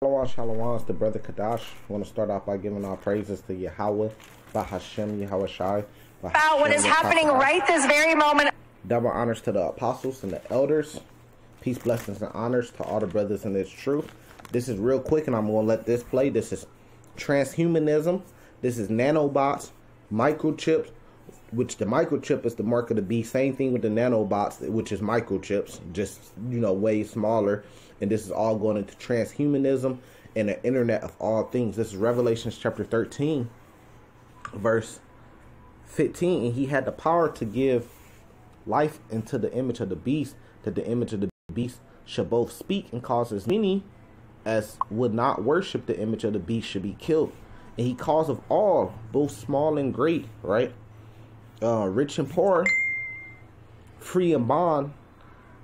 Shalom, shalom, it's the brother Kadash. I want to start off by giving our praises to Yahweh, Bahashem, Yahweh Shai. About what is happening right this very moment. Double honors to the apostles and the elders. Peace, blessings, and honors to all the brothers in this truth. This is real quick, and I'm going to let this play. This is transhumanism. This is nanobots, microchips, which the microchip is the mark of the beast. Same thing with the nanobots, which is microchips, just, way smaller. And this is all going into transhumanism and the internet of all things. This is Revelation chapter 13, verse 15. And he had the power to give life into the image of the beast, that the image of the beast should both speak and cause as many as would not worship the image of the beast should be killed. And he calls of all, both small and great, right? Rich and poor, free and bond,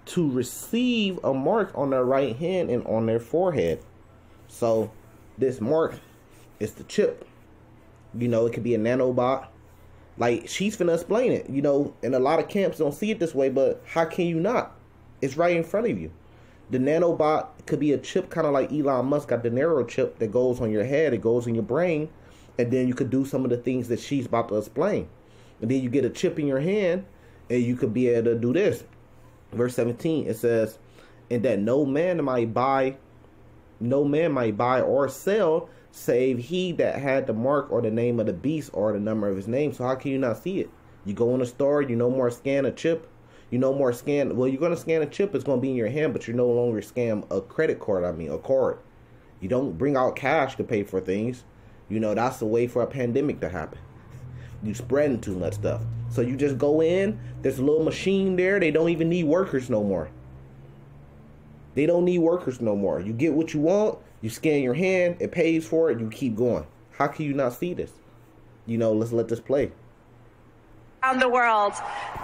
to receive a mark on their right hand and on their forehead. So this mark is the chip. It could be a nanobot. Like, she's finna explain it, and a lot of camps don't see it this way, but how can you not? It's right in front of you. The nanobot could be a chip, kind of like Elon Musk got the narrow chip that goes on your head, it goes in your brain, and then you could do some of the things that she's about to explain. And then you get a chip in your hand, and you could be able to do this. Verse 17, it says, and that no man might buy or sell, save he that had the mark or the name of the beast or the number of his name. So how can you not see it? You go in the store, more scan a chip, more scan. Well, you're going to scan a chip, it's going to be in your hand, but you no longer scan a credit card, a card. You don't bring out cash to pay for things. That's the way for a pandemic to happen. You spreading too much stuff. So you just go in, there's a little machine there. They don't even need workers no more. They don't need workers no more. You get what you want, you scan your hand, it pays for it, you keep going. How can you not see this? Let's let this play. Around the world.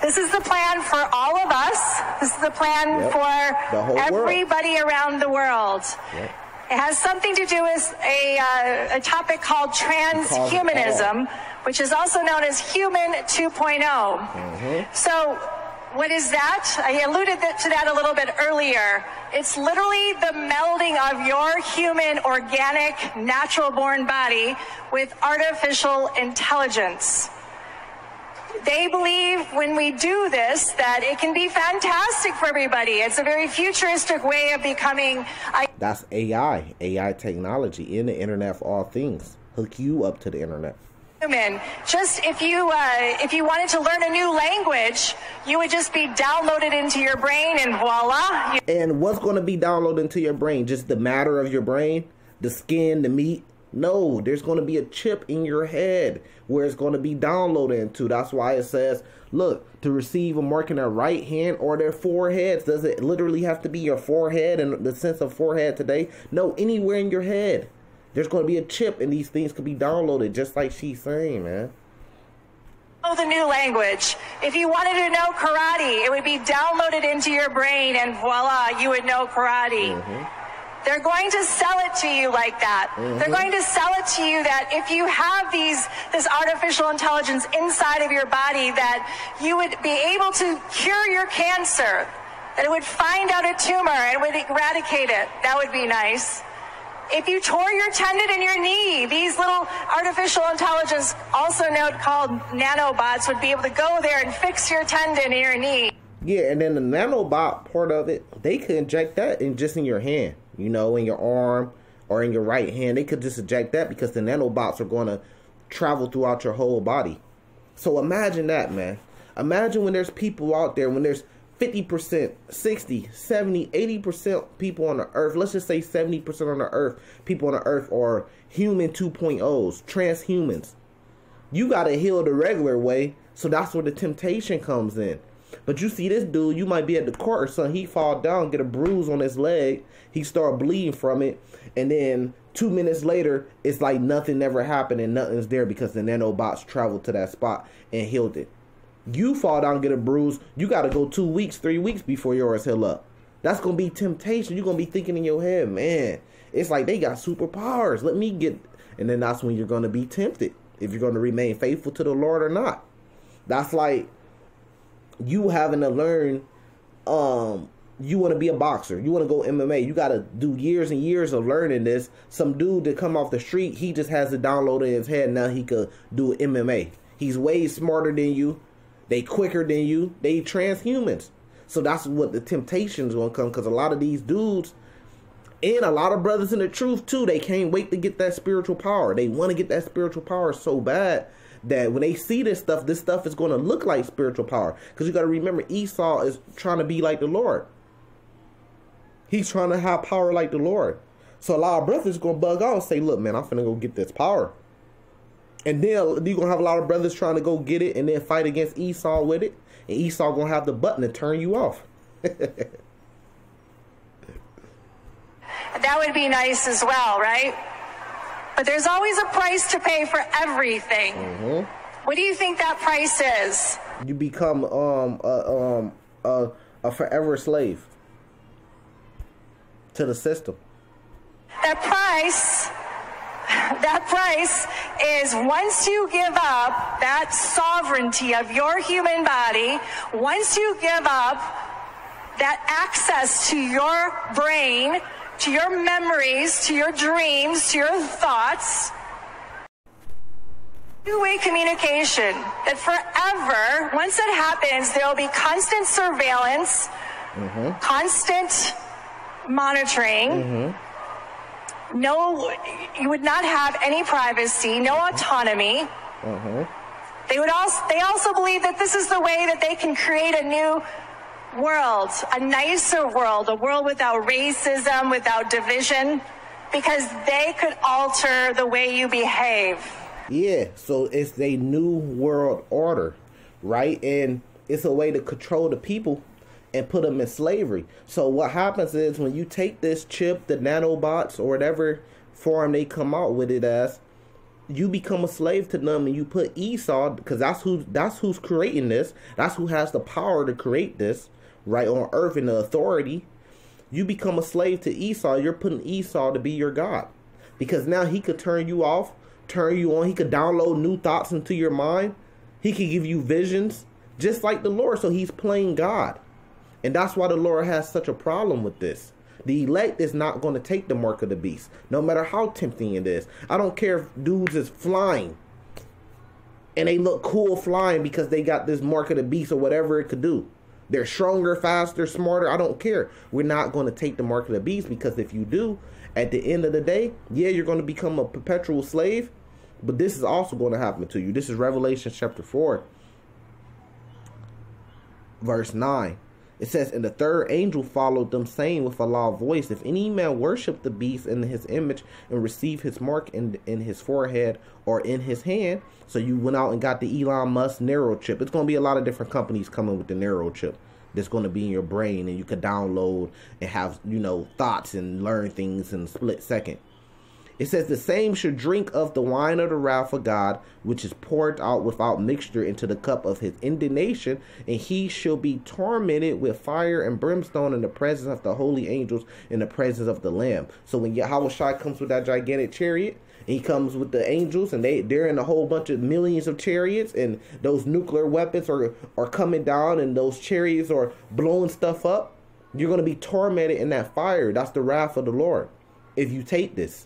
This is the plan for all of us. This is the plan for everybody around the world. Yep. It has something to do with a topic called transhumanism, which is also known as Human 2.0. So what is that? I alluded to that a little bit earlier. It's literally the melding of your human, organic, natural-born body with artificial intelligence. They believe when we do this that it can be fantastic for everybody. It's a very futuristic way of becoming. That's AI technology in the internet for all things. Hook you up to the internet. Human. Just if you wanted to learn a new language, you would just be downloaded into your brain, and voila. And what's going to be downloaded into your brain? Just the matter of your brain, the skin, the meat. No, there's going to be a chip in your head where it's going to be downloaded into. That's why it says, look, to receive a mark in their right hand or their foreheads. Does it literally have to be your forehead in the sense of forehead today? No, anywhere in your head. There's going to be a chip, and these things could be downloaded, just like she's saying, man. Oh, the new language. If you wanted to know karate, it would be downloaded into your brain, and voila, you would know karate. They're going to sell it to you like that. They're going to sell it to you that if you have this artificial intelligence inside of your body, that you would be able to cure your cancer, that it would find out a tumor and would eradicate it. That would be nice. If you tore your tendon in your knee, these little artificial intelligence, also called nanobots, would be able to go there and fix your tendon in your knee. Yeah, and then the nanobot part of it, they could inject that in your hand, in your arm or in your right hand. They could just inject that because the nanobots are going to travel throughout your whole body. So imagine that, man. Imagine when there's people out there, when there's 50%, 60, 70, 80% people on the earth. Let's just say 70% on the earth. People on the earth are human 2.0s, transhumans. You got to heal the regular way. So that's where the temptation comes in. But you see this dude, you might be at the court or something. He fall down, get a bruise on his leg. He start bleeding from it. And then 2 minutes later, it's like nothing ever happened and nothing's there because the nanobots traveled to that spot and healed it. You fall down, get a bruise. You got to go 2 weeks, 3 weeks before yours heal up. That's going to be temptation. You're going to be thinking in your head, man, it's like they got superpowers. Let me get. And then that's when you're going to be tempted if you're going to remain faithful to the Lord or not. That's like you having to learn You want to be a boxer. You want to go MMA. You got to do years and years of learning this. Some dude that come off the street, he just has it downloaded in his head. Now he could do MMA. He's way smarter than you. They quicker than you. They transhumans. So that's what the temptation is going to come, because a lot of these dudes and a lot of brothers in the truth too, they can't wait to get that spiritual power. They want to get that spiritual power so bad that when they see this stuff is going to look like spiritual power. Because you got to remember, Esau is trying to be like the Lord. He's trying to have power like the Lord. So a lot of brothers going to bug out and say, look, man, I'm finna go get this power. And then you're going to have a lot of brothers trying to go get it and then fight against Esau with it. And Esau going to have the button to turn you off. That would be nice as well, right? But there's always a price to pay for everything. Mm-hmm. What do you think that price is? You become a forever slave to the system. That price is, once you give up that sovereignty of your human body, once you give up that access to your brain, to your memories, to your dreams, to your thoughts, two-way communication, that forever, once that happens, there will be constant surveillance, constant monitoring. No, you would not have any privacy, no autonomy. They also believe that this is the way that they can create a new world, a nicer world, a world without racism, without division, because they could alter the way you behave. Yeah, so it's a new world order, right? And it's a way to control the people and put them in slavery. So what happens is, when you take this chip, the nanobots, or whatever form they come out with it as, you become a slave to them, and you put Esau, because that's who's creating this. That's who has the power to create this, right, on earth, and the authority. You become a slave to Esau. You're putting Esau to be your God, because now he could turn you off, turn you on. He could download new thoughts into your mind. He could give you visions, just like the Lord. So he's playing God. And that's why the Lord has such a problem with this. The elect is not going to take the mark of the beast, no matter how tempting it is. I don't care if dudes is flying and they look cool flying because they got this mark of the beast or whatever it could do. They're stronger, faster, smarter. I don't care. We're not going to take the mark of the beast, because if you do, at the end of the day, yeah, you're going to become a perpetual slave. But this is also going to happen to you. This is Revelation chapter 4, verse 9. It says, and the third angel followed them, saying with a loud voice, if any man worship the beast in his image and receive his mark in his forehead or in his hand. So you went out and got the Elon Musk Neuro chip. It's going to be a lot of different companies coming with the Neuro chip that's going to be in your brain, and you could download and have, thoughts and learn things in a split second. It says, the same should drink of the wine of the wrath of God, which is poured out without mixture into the cup of his indignation, and he shall be tormented with fire and brimstone in the presence of the holy angels, in the presence of the Lamb. So when Yahushua comes with that gigantic chariot, and he comes with the angels, and they're in a whole bunch of millions of chariots, and those nuclear weapons are coming down, and those chariots are blowing stuff up, you're going to be tormented in that fire. That's the wrath of the Lord if you take this.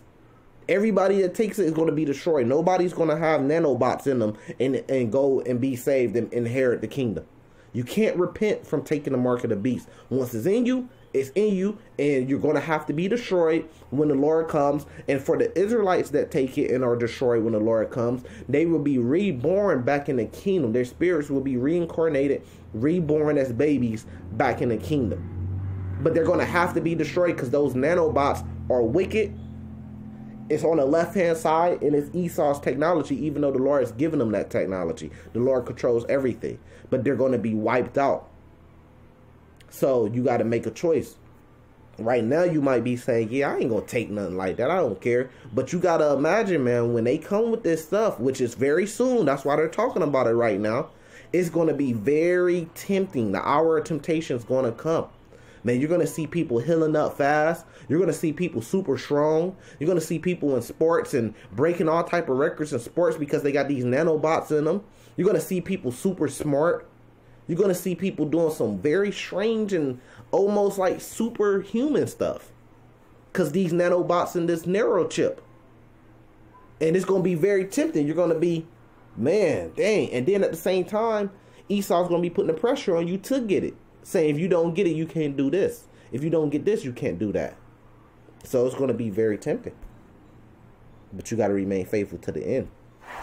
Everybody that takes it is going to be destroyed. Nobody's going to have nanobots in them and go and be saved and inherit the kingdom. You can't repent from taking the mark of the beast. Once it's in you, and you're going to have to be destroyed when the Lord comes. And for the Israelites that take it and are destroyed when the Lord comes, they will be reborn back in the kingdom. Their spirits will be reincarnated, reborn as babies back in the kingdom. But they're going to have to be destroyed, because those nanobots are wicked. It's on the left-hand side, and it's Esau's technology, even though the Lord has given them that technology. The Lord controls everything, but they're going to be wiped out. So you got to make a choice. Right now, you might be saying, yeah, I ain't going to take nothing like that. I don't care. But you got to imagine, man, when they come with this stuff, which is very soon, that's why they're talking about it right now, it's going to be very tempting. The hour of temptation is going to come. Man, you're going to see people healing up fast. You're going to see people super strong. You're going to see people in sports and breaking all type of records in sports because they got these nanobots in them. You're going to see people super smart. You're going to see people doing some very strange and almost like superhuman stuff. Because these nanobots in this neurochip. And it's going to be very tempting. You're going to be, man, dang. And then at the same time, Esau's going to be putting the pressure on you to get it. Saying if you don't get it, you can't do this. If you don't get this, you can't do that. So it's going to be very tempting. But you got to remain faithful to the end.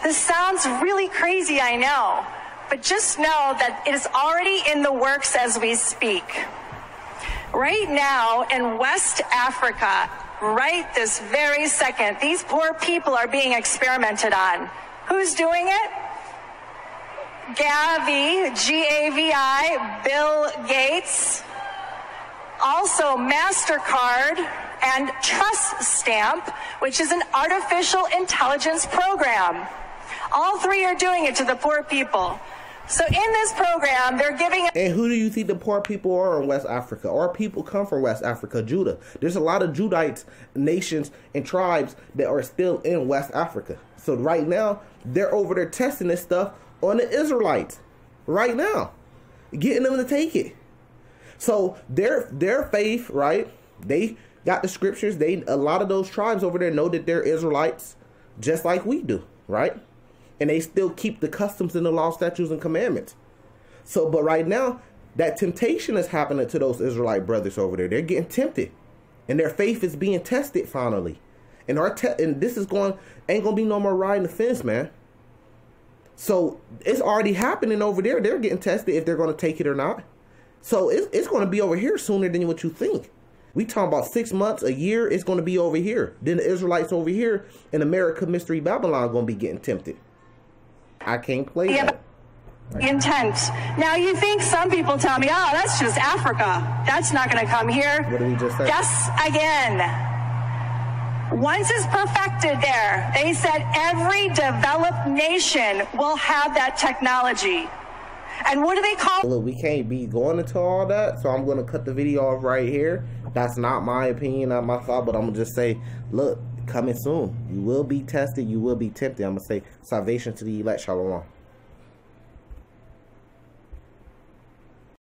This sounds really crazy, I know. But just know that it is already in the works as we speak. Right now in West Africa, right this very second, these poor people are being experimented on. Who's doing it? Gavi, G-A-V-I, Bill Gates, also MasterCard, and Trust Stamp, which is an artificial intelligence program. All three are doing it to the poor people. So in this program, they're giving... And who do you think the poor people are in West Africa? Our people come from West Africa, Judah. There's a lot of Judites, nations, and tribes that are still in West Africa. So right now, they're over there testing this stuff on the Israelites. Right now. Getting them to take it. So their faith, right? They got the scriptures. A lot of those tribes over there know that they're Israelites just like we do, right? And they still keep the customs and the law, statutes, and commandments. So, but right now, that temptation is happening to those Israelite brothers over there. They're getting tempted. And their faith is being tested finally. And and this is ain't gonna be no more riding the fence, man. So it's already happening over there. They're getting tested if they're gonna take it or not. So it's gonna be over here sooner than what you think. We talking about 6 months, a year, it's gonna be over here. Then the Israelites over here in America, Mystery Babylon, gonna be getting tempted. I can't play that. Intent. Now you think some people tell me, oh, that's just Africa. That's not going to come here. What did we just say? Guess again. Once it's perfected there, they said every developed nation will have that technology. And what do they call it? Look, we can't be going into all that, so I'm going to cut the video off right here. That's not my opinion, not my thought, but I'm going to just say, look, coming soon. You will be tested. You will be tempted. I'm going to say salvation to the elect. Shalom.